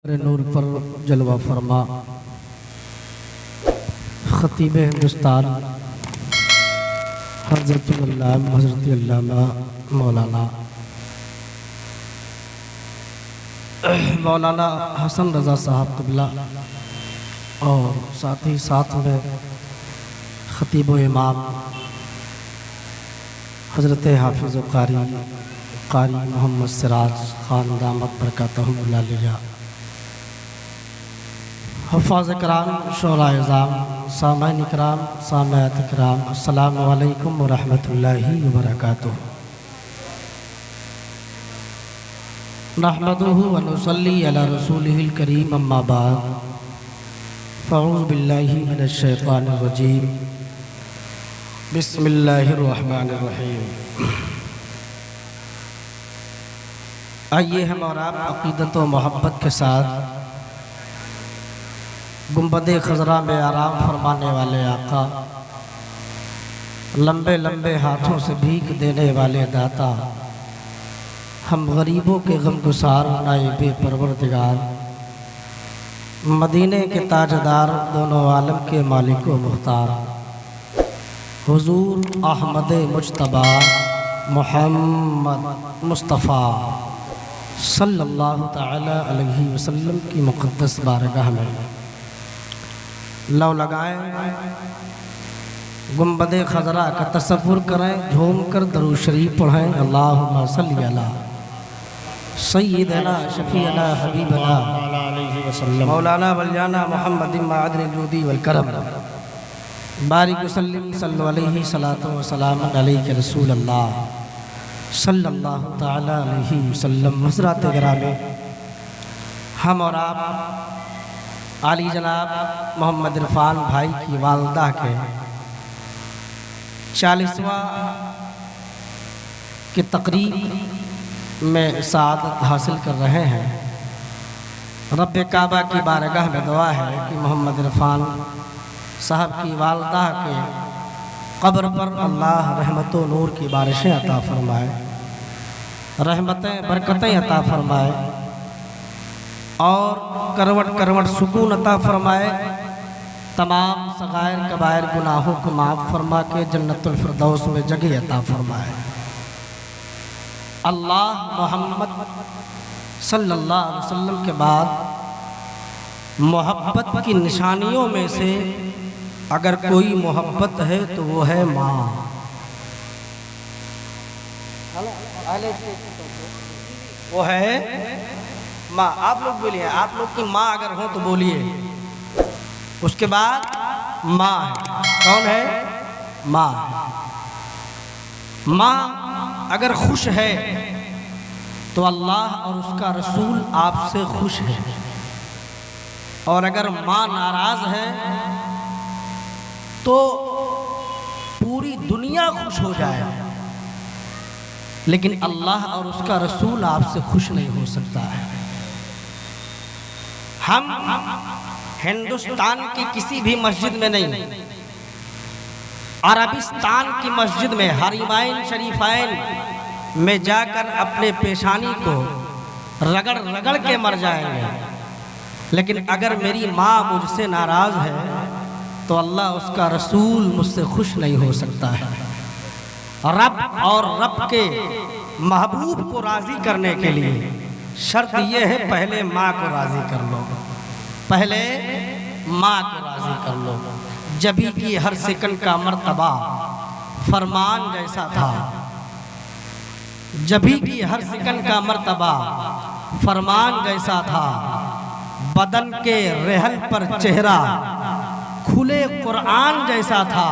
नूर पर जलवा फरमा ख़तीब हिंदुस्तान हज़रत अल्लामा मौलाना हसन रज़ा साहब क़िबला और साथ ही साथ में ख़तीब व इमाम हज़रत हाफिज़ कारी मोहम्मद सिराज ख़ान दामत बरकातहुमुल आलिया, हफ़ाज़ कराम, शोराए इज़ाम, सामाईन कराम, सामायात कराम, अस्सलामु अलैकुम व रहमतुल्लाहि व बरकातुहू। नहमदुहु व नुसल्ली अला रसूलिहिल करीम, अम्मा बाद, फ़अऊज़ु बिल्लाहि मिनश शैतानिर रजीम, बिस्मिल्लाहिर रहमानिर रहीम। आइए हम और आप अक़ीदत व मोहब्बत के साथ गुंबदे खज़रा में आराम फरमाने वाले आका, लंबे लंबे हाथों से भीख देने वाले दाता, हम गरीबों के गमगुसार नाइबे परवरदिगार, मदीने के ताजदार, दोनों आलम के मालिक व मुख्तार, हुजूर अहमद मुज्तबा मोहम्मद मुस्तफ़ा सल्लल्लाहु तआला अलैहि वसल्लम की मुक़द्दस बारगाह में लौ लगाएं, गुंबदे खज़रा का तसव्वुर करें, झूम कर दरूद शरीफ पढ़ें। अल्लाहुम्मा सल्ली अला सय्यिदना शफ़ीअना हबीबना मौलाना वलियाना मुहम्मद मादनी जूदी वल करम बारिक वसल्लिम सल्लल्लाहु अलैहि सलातो व सलाम अलैहि रसूल अल्लाह सल्लल्लाहु तआला अलैहि वसल्लम। हज़रात गिरामी, हम और आप आली जनाब मोहम्मद इरफान भाई की वालदा के 40वां की तकरीब में सआदत हासिल कर रहे हैं। रब्बे काबा की बारगाह में दुआ है कि मोहम्मद इरफान साहब की वालदा के कब्र पर अल्लाह रहमत व नूर की बारिशें अता फरमाए, रहमतें बरकतें अता फरमाए और करवट करवट सुकून अता फरमाए। तमाम सगायर कबायर गुनाहों को माफ़ फरमा के जन्नतुल फिरदौस में जगह अता फरमाए। अल्लाह मोहम्मद सल्लल्लाहु अलैहि वसल्लम के बाद मोहब्बत की निशानियों में से अगर कोई मोहब्बत है तो वो है माँ। वो है माँ। आप लोग बोलिए, आप लोग की माँ अगर हो तो बोलिए। उसके बाद माँ है। कौन है? माँ। माँ अगर खुश है तो अल्लाह और उसका रसूल आपसे खुश है, और अगर माँ नाराज है तो पूरी दुनिया खुश हो जाए, लेकिन अल्लाह और उसका रसूल आपसे खुश नहीं हो सकता है। हम हिंदुस्तान की किसी भी मस्जिद में नहीं, अरबिस्तान की मस्जिद में हरीमाइन शरीफाइन में जाकर अपने पेशानी को रगड़ रगड़ के मर जाएंगे, लेकिन अगर मेरी माँ मुझसे नाराज है तो अल्लाह उसका रसूल मुझसे खुश नहीं हो सकता है। रब और रब के महबूब को राज़ी करने के लिए शर्त यह है, पहले माँ को राज़ी कर लो, पहले माँ को राज़ी कर लो। जभी की हर सेकंड का मर्तबा फरमान जैसा था, जभी की हर सेकंड का मर्तबा फरमान जैसा था, बदन के रेहल पर चेहरा खुले कुरान जैसा था।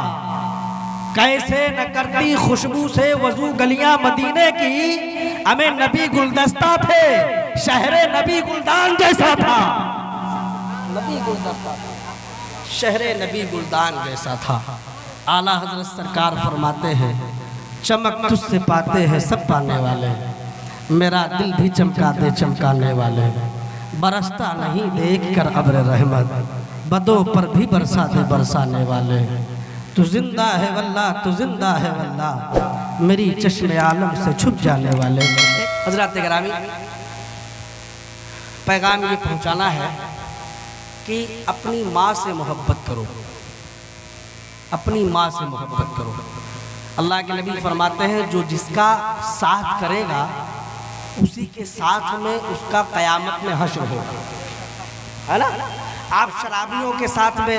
कैसे न करती खुशबू से वजू गलियां मदीने की, हमें नबी गुलदस्ता थे, शहरे नबी गुलदान जैसा था। नबी गुलदस्ता था, शहरे नबी गुलदान जैसा था। आला हजरत सरकार फरमाते हैं, चमक तुझसे पाते हैं सब पाने वाले, मेरा दिल भी चमका दे चमकाने वाले, बरसता नहीं देख कर अब्र रहमत, बदों पर भी बरसा दे बरसाने वाले। तू जिंदा है वल्लाह, तू जिंदा है वल्लाह, मेरी चश्मे आलम से छुप जाने वाले। हज़रात गिरामी, पैगाम ये पहुंचाना है कि अपनी माँ से मोहब्बत करो, अपनी माँ से मोहब्बत करो। अल्लाह के नबी फरमाते हैं जो जिसका साथ करेगा उसी के साथ में उसका क़यामत में हश्र होगा, है ना। आप शराबियों के साथ में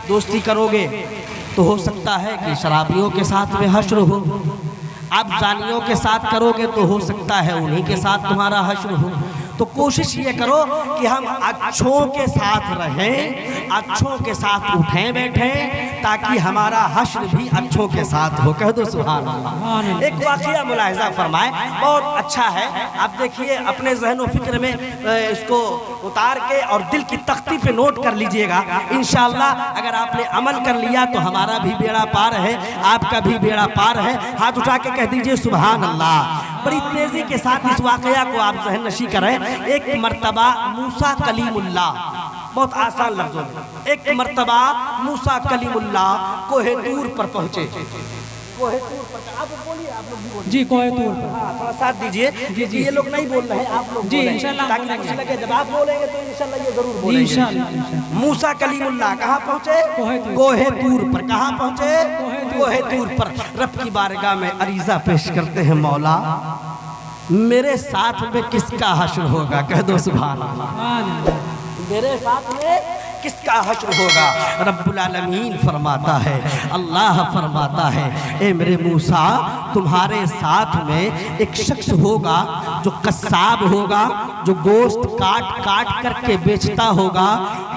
दोस्ती करोगे तो हो सकता है कि शराबियों के साथ में हश्र हो। आप जानियों के साथ करोगे तो हो सकता है उन्हीं के साथ तुम्हारा हश्र हो। तो कोशिश ये करो कि हम अच्छों के साथ रहें, अच्छों के साथ उठें बैठें, ताकि हमारा हश्र भी अच्छों के साथ हो। कह दो सुभान अल्लाह। एक वाक़या मुलाहिज़ा फरमाए, बहुत अच्छा है। आप देखिए अपने ज़हन व फिक्र में इसको उतार के और दिल की तख्ती पे नोट कर लीजिएगा। इंशाअल्लाह अगर आपने अमल कर लिया तो हमारा भी बेड़ा पार है, आपका भी बेड़ा पार है। हाथ उठा के कह दीजिए सुभान अल्लाह। बड़ी तेज़ी के साथ इस वाक़या को आप ज़हन नशी करें। एक मर्तबा मूसा कलीमुल्लाह, बहुत आसान लफ्ज़ों में, एक मर्तबा मूसा कलीमुल्लाह कोहे तूर पर पहुंचे। कोहे तूर पर, आप बोलिए, आप लोग भी बोलिए। जी कोहे तूर पर। हाँ, थोड़ा साथ दीजिए। जी ये लोग नहीं बोल रहे हैं, आप लोग जी इंशाल्लाह, ताकि कुछ लगे। जब आप बोलेंगे तो इंशाल्लाह ये जरूर बोलेंगे। इंशाल्लाह। मूसा कलीमुल्लाह कहाँ पहुंचे? कोहे तूर पर। कहाँ पहुंचे? कोहे तूर पर। रब की बारगाह में अरीज़ा पेश करते हैं, मौला मेरे साथ में किसका हश्र होगा? कह दो सुभान अल्लाह। मेरे साथ में किसका हश्र होगा? रब्बुल आलमीन फरमाता है, अल्लाह फरमाता है, ए मेरे मूसा तुम्हारे साथ में एक शख्स होगा जो कस्साब होगा, जो गोश्त काट काट करके बेचता होगा,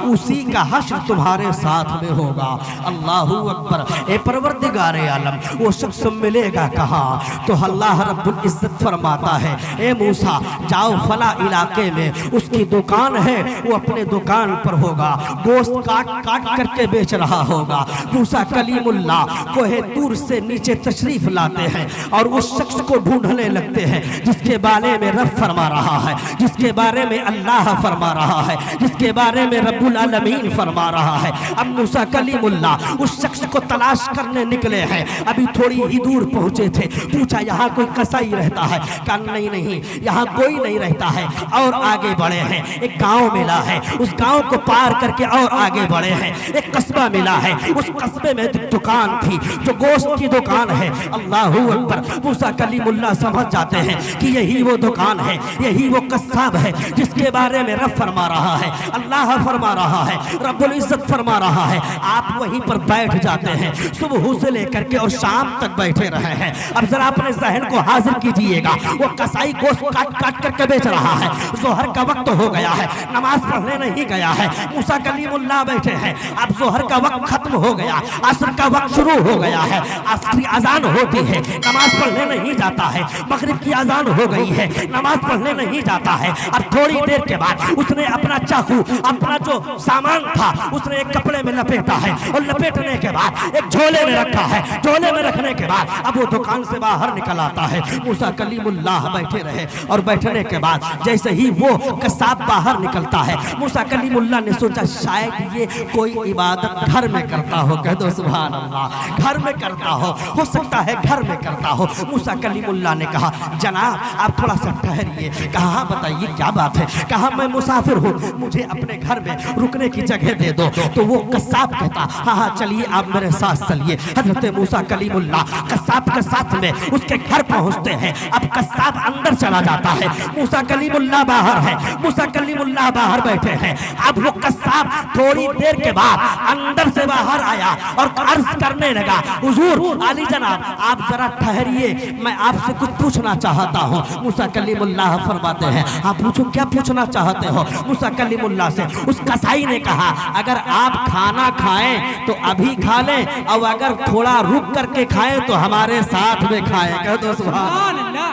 उसी का हश्र तुम्हारे साथ में होगा। अल्लाहू अकबर। ए परवरदिगारे आलम, वो शख्स मिलेगा कहाँ? तो अल्लाह रब्बुल इज्जत फरमाता है, ए मूसा जाओ फला इलाके में उसकी दुकान है, वो अपने दुकान पर होगा, गोश्त काट काट करके बेच रहा होगा। मूसा कलीमुल्लाह कोहे तूर से नीचे तशरीफ लाते हैं और उस शख्स को ढूंढने लगते हैं जिसके बारे में रब फरमा रहा है, जिसके बारे में अल्लाह फरमा रहा है, जिसके बारे में रब्बुल आलमीन फरमा रहा है। अब मूसा कलीमुल्लाह उस शख्स को तलाश करने निकले हैं। अभी थोड़ी ही दूर पहुंचे थे, पूछा यहाँ कोई कसाई रहता है? कहा नहीं नहीं यहाँ कोई नहीं रहता है। और आगे बढ़े हैं, एक गांव मिला है, उस गांव को पार करके और आगे बढ़े हैं, एक कस्बा मिला है, उस कस्बे में दुकान थी जो गोश्त की दुकान है। अल्लाहू अकबर। मूसा कलीमुल्लाह समझ जाते हैं कि यही वो दुकान है, यही वो कस्साब है जिसके बारे में रब फरमा रहा है, अल्लाह फरमा रहा है, रब्बुल इज्जत फरमा रहा है। आप वहीं पर बैठ जाते हैं, सुबह से लेकर के और शाम तक बैठे रहे हैं। अब जरा अपने जहन को हाजिर कीजिएगा, वो कसाई गोश्त काट काट करके बेच रहा है, जोहर का वक्त हो गया है, नमाज पढ़ने नहीं गया है। मूसा कलीमुल्लाह बैठे हैं, अब जोहर का वक्त खत्म हो गया, असर का वक्त शुरू हो गया है, असर की अजान होती है, नमाज पढ़ने नहीं जाता है, मगरिब की अजान हो गई है, नमाज पढ़ने नहीं जाता है। अब थोड़ी देर के बाद उसने अपना चाकू, अपना जो सामान था उसने एक कपड़े में लपेटा है और लपेटने के बाद एक झोले में रखा है। झोले में रखने के बाद अब वो दुकान से बाहर निकल आता है। मूसा कलीमुल्लाह बैठे रहे और बैठने के बाद जैसे ही वो कसाब बाहर निकलता है, मूसा कलीमुल्लाह ने सोचा शायद ये कोई इबादत घर में करता हो। कह दो सुभान अल्लाह। घर में करता हो सकता है घर में करता हो। मूसा कलीमुल्लाह ने कहा जनाब आप थोड़ा सा ठहरिए। कहा बताइए क्या बात है? कहा मैं मुसाफिर हूँ, मुझे अपने घर में रुकने की जगह दे दो। तो वो कस्साब कहता हाँ हाँ चलिए आप मेरे साथ चलिए। हजरत मूसा कलीमुल्लाह कस्साब के साथ में उसके घर पहुँचते हैं। अब कस्साब अंदर चला जाता है, मूसा कलीमुल्लाह बाहर है, मूसा कलीमुल्लाह बाहर बैठे हैं। अब वो कस्साब थोड़ी देर के बाद अंदर से बाहर आया और अर्ज करने लगा हुजूर आली जनाब आप जरा ठहरिए, मैं आपसे कुछ पूछना चाहता हूँ। मूसा कलीमुल्लाह फरमाते हैं आप पूछो क्या पूछना चाहते हो? मूसा कलीमुल्लाह से उस कसाई ने कहा अगर आप खाना खाएं तो अभी खा लें और अगर थोड़ा रुक करके खाएं तो हमारे साथ में खाएं। कह दो सुभान अल्लाह।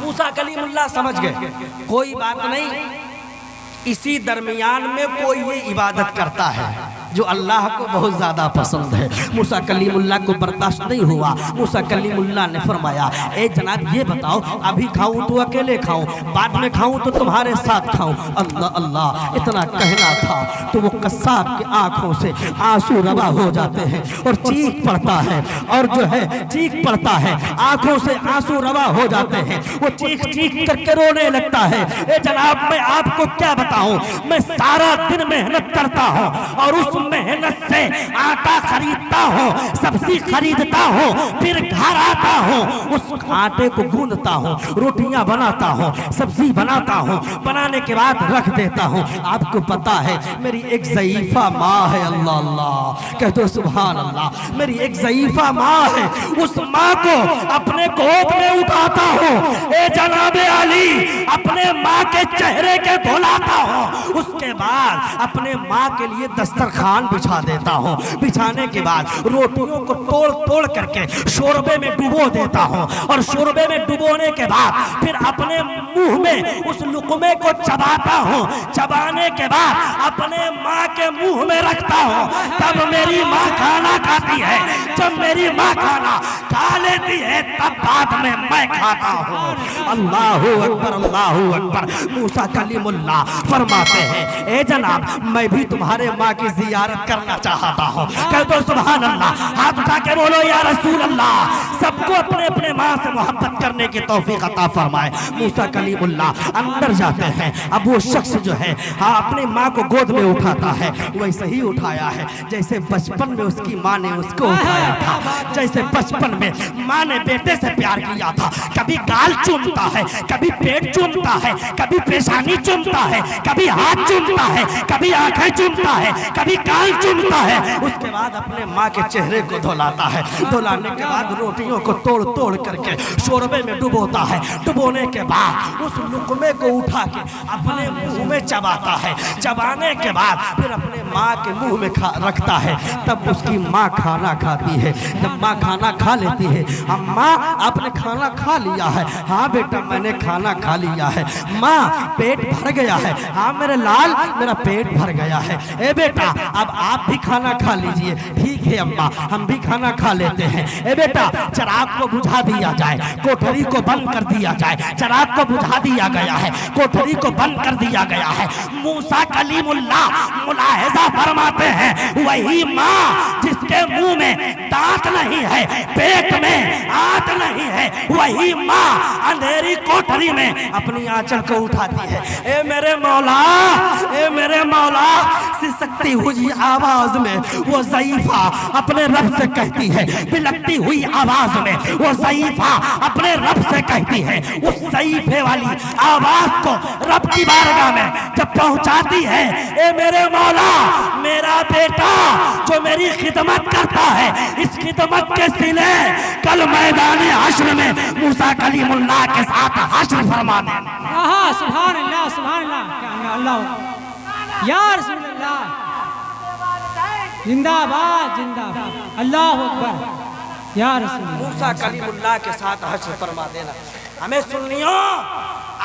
मूसा कलीमुल्लाह समझ गए कोई बात नहीं, इसी दरमियान में कोई ये इबादत करता है, जो अल्लाह को बहुत ज़्यादा पसंद है। मूसा कलीमुल्लाह को बर्दाश्त नहीं हुआ। मूसा कलीमुल्लाह ने फरमाया, ए जनाब ये बताओ, अभी खाऊं तो अकेले खाऊं, बाद में खाऊं तो तुम्हारे साथ खाऊं? अल्लाह अल्लाह इतना कहना था तो वो कस्साब की आंखों से आंसू रवा हो जाते हैं और चीख पड़ता है, और जो है चीख पड़ता है, आंखों से आंसू रवा हो जाते हैं, वो चीख चीख करके रोने लगता है। ए जनाब मैं आपको क्या बताऊं, मैं सारा दिन मेहनत करता हूं और उस मेहनत से आटा खरीदता हूं, सब्जी खरीदता हूं, फिर घर आता हूं, उस आटे को गूंदता हूं, रोटियां बनाता हूं, सब्जी बनाता हूं, बनाने के बाद रख देता हूं। आपको पता है मेरी एक ज़ईफ़ा माँ है, अल्लाह अल्लाह कह दो सुभान अल्लाह, मेरी एक ज़ईफ़ा माँ है, उस माँ को अपने गोद में उठाता हूं, ए जनाबे अली अपने माँ के चेहरे के धुलाता हूं, उसके बाद अपने माँ के लिए दस्तरखान बिछा देता हूँ, बिछाने के बाद रोटियों को तोड़ तोड़ करके शोरबे में डुबो देता हूँ, और शोरबे में डुबोने के बाद फिर अपने मुंह में उस लुक़मे को चबाता हूँ, चबाने के बाद अपने माँ के मुंह में रखता हूँ, तब मेरी माँ खाना खाती है, जब मेरी माँ खाना खा लेती है तब बाद में मैं खाता हूँ। अल्लाहू अकबर अल्लाहू अकबर। मूसा कलीमुल्लाह फरमाते हैं, ए जनाब मैं भी तुम्हारे माँ की ज़ियारत करना चाहता हूँ। कह दो सुभान अल्लाह, हाथ उठा के बोलो या रसूल अल्लाह। सबको अपने अपने माँ से मोहब्बत करने की तौफीक अता फरमाए। मूसा कलीमुल्लाह अंदर जाते हैं। अब वो शख्स जो है अपनी माँ को गोद में उठाता है, वैसे ही उठाया है जैसे बचपन में उसकी माँ ने उसको उठाया था, जैसे बचपन में माँ ने बेटे से प्यार किया था। कभी गाल चूमता है, कभी पेट चूमता है, कभी पेशानी चूमता है, कभी हाथ चूमता है, कभी आंखें चूमता है, कभी कान चूमता है। उसके बाद अपने माँ के चेहरे को धुलाता है, धुलाने के बाद रोटियों को तोड़ तोड़ करके शोरबे में डुबोता है, डुबोने के बाद उस लुक़मे को उठा के अपने मुंह में चबाता है, चबाने के बाद फिर अपने माँ के मुंह में रखता है, तब उसकी माँ खाना खाती है। जब माँ खाना खा लेती है, अम्मा आपने खाना खा लिया है? हाँ बेटा मैंने खाना खा लिया है। माँ पेट भर गया है? हाँ मेरे लाल मेरा पेट भर गया है। ए बेटा अब आप भी खाना खा लीजिए। ठीक है अम्मा हम भी खाना खा लेते हैं। ए बेटा चिराग को बुझा दिया जाए, कोठरी को बंद कर दिया जाए। चिराग को बुझा दिया गया है, कोठरी को बंद कर दिया गया है। मूसा कलीमुल्लाह मुलाहिजा फरमाते हैं, वही माँ जिसके मुंह में दांत नहीं है, पेट में आंत नहीं है, वही माँ अंधेरी कोठरी में अपनी आंचल को उठाती है। ए मेरे मौला, ए मेरे मौला, सिसकती हुई आवाज में वो ज़ईफ़ा अपने रब से कहती है, बिलकती हुई आवाज में वो ज़ईफ़ा अपने रब से कहती है। उस ज़ईफ़े वाली आवाज को रब की बारगाह में जब पहुंचाती है, ए मेरे मौला मेरा बेटा जो मेरी खिदमत करता है, इस खिदमत के सिले कल मैदान हश्र में मूसा कलीमुल्लाह के साथ हश्र फरमा देना। सुभान अल्लाह सुभान अल्लाह अल्लाह या रसूल अल्लाह, जिंदाबाद जिंदाबाद, अल्लाह अकबर या रसूल। मूसा कलीमुल्लाह के साथ हश्र फरमा देना। हमें सुनियो,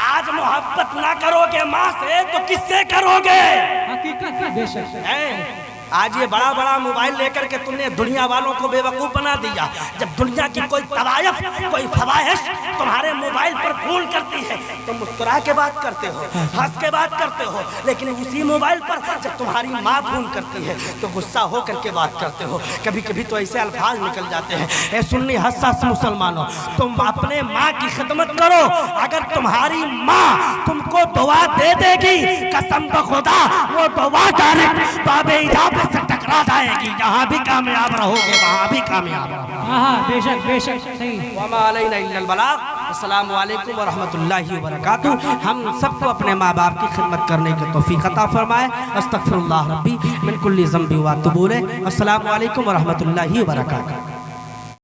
आज मोहब्बत ना करोगे माँ से तो किससे करोगे? हकीकत है बेशक। आज ये बड़ा बड़ा मोबाइल लेकर के तुमने दुनिया वालों को बेवकूफ बना दिया। जब दुनिया की कोई तवायफ कोई फवाहिश तुम्हारे मोबाइल पर फोन करती है तो मुस्कुरा के बात करते हो, हंस के बात करते हो, लेकिन उसी मोबाइल पर जब तुम्हारी माँ फोन करती है तो गुस्सा हो करके बात करते हो। कभी कभी तो ऐसे अल्फाज निकल जाते हैं। ए सुन्नी हसास मुसलमानों, तुम अपने माँ की खिदमत करो। अगर तुम्हारी माँ तुमको दुआ दे देगी, कसम खुदा वो दुआ डायरेक्ट बाबे इजाब से टकरा जाएगी। यहाँ भी कामयाब रहोगे, वहाँ भी कामयाब रहोगे। बेशक बेशक सही। वमा अलैना इल्लल बलाग। अस्सलामु अलैकुम व रहमतुल्लाहि व बरकातुहू। हम सबको अपने माँ बाप की खिदमत करने की तौफीक अता फरमाए। अस्तगफिरुल्लाह रब्बी मिन कुल्ली ज़ंबि व अतूबु इलैह। अस्सलामु अलैकुम व रहमतुल्लाहि व बरकातुहू।